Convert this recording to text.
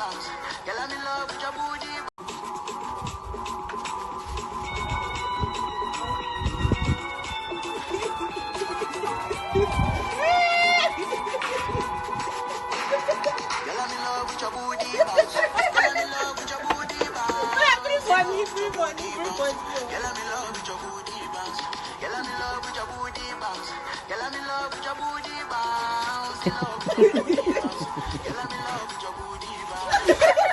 bounce. Girl, I'm in love with your booty. Girl, I'm in love with your booty bounce. Girl, I'm in love with your booty bounce. Girl, I'm in love with your booty bounce. Girl, I'm in love with your booty bounce. Girl, I'm in love with your booty bounce. In love with your booty bounce. Girl, I'm in love with your booty bounce.